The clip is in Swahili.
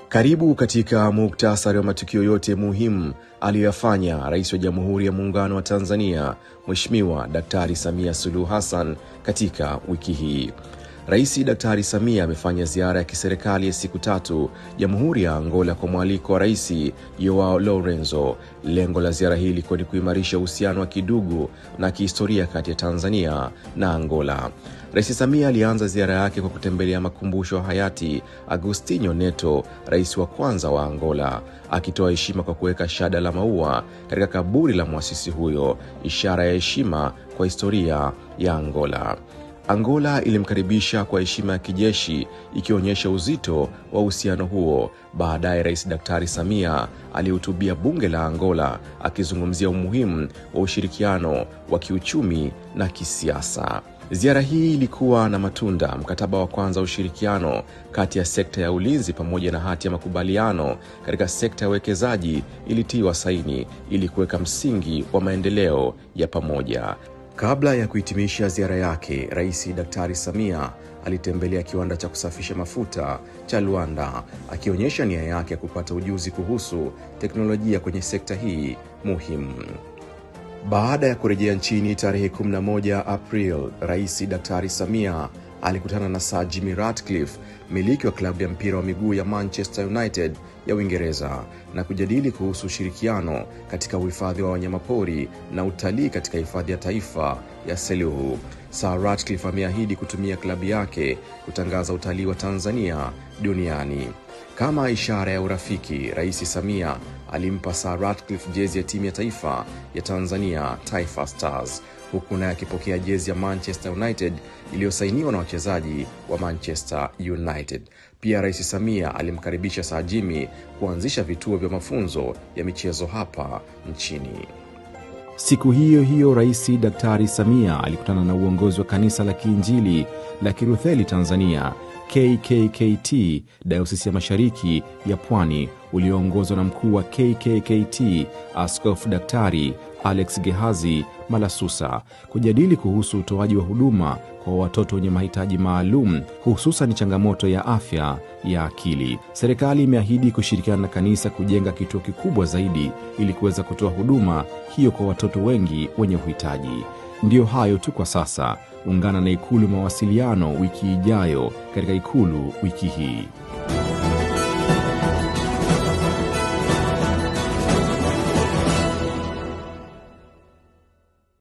Karibu katika muktasari wa matukio yote muhimu aliyofanya Rais wa Jamhuri ya Muungano wa Tanzania, Mheshimiwa Daktari Samia Suluhu Hassan katika wiki hii. Rais Daktari Samia amefanya ziara ya kiserikali ya siku 3 Jamhuri ya Angola kwa mwaliko wa Rais Joao Lourenço. Lengo la ziara hii ni kuimarisha uhusiano wa kidugu na kihistoria kati ya Tanzania na Angola. Rais Samia alianza ziara yake kwa kutembelea makumbusho ya hayati Agostinho Neto, rais wa kwanza wa Angola, akitoa heshima kwa kuweka shada la maua katika kaburi la muasisi huyo, ishara ya heshima kwa historia ya Angola. Angola ilimkaribisha kwa heshima ya kijeshi, ikionyesha uzito wa uhusiano huo. Baadaye Rais Daktari Samia alihutubia bunge la Angola akizungumzia umuhimu wa ushirikiano wa kiuchumi na kisiasa. Ziara hii ilikuwa na matunda. Mkataba wa kwanza wa ushirikiano kati ya sekta ya ulinzi pamoja na hati ya makubaliano katika sekta ya uwekezaji ilitiwa saini ili kuweka msingi wa maendeleo ya pamoja. Kabla ya kuhitimisha ziara yake, Rais Daktari Samia alitembelea kiwanda cha kusafisha mafuta cha Luanda, akionyesha nia yake ya kupata ujuzi kuhusu teknolojia kwenye sekta hii muhimu. Baada ya kurejea nchini tarehe 11 April, Rais Daktari Samia alikutana na Sir Jim Ratcliffe, miliki wa klabu ya mpira wa miguu ya Manchester United ya Uingereza, na kujadili kuhusu ushirikiano katika uhifadhi wa wanyamapori na utalii katika hifadhi ya taifa ya Selous. Sir Ratcliffe ameahidi kutumia klabu yake kutangaza utalii wa Tanzania duniani. Kama ishara ya urafiki, Rais Samia alimpa Sir Ratcliffe jezi ya timu ya taifa ya Tanzania, Taifa Stars, huku naye akipokea jezi ya Manchester United iliyosainiwa na wachezaji wa Manchester United. Pia Rais Samia alimkaribisha Sir Jimmy kuanzisha vituo vya mafunzo ya michezo hapa nchini. Siku hiyo hiyo Rais Daktari Samia alikutana na uongozi wa kanisa la Kiinjili la Kilutheri Tanzania KKKT Dayosisi ya Mashariki ya Pwani, ulioongozwa na mkuu wa KKKT Askofu Daktari Alex Gehazi Malasusa, kujadili kuhusu utoaji wa huduma kwa watoto wenye mahitaji maalum, hususan changamoto ya afya ya akili. Serikali imeahidi kushirikiana na kanisa kujenga kituo kikubwa zaidi ili kuweza kutoa huduma hiyo kwa watoto wengi wenye uhitaji. Ndiyo hayo tu kwa sasa. Ungana na Ikulu mawasiliano wiki ijayo katika Ikulu wiki hii.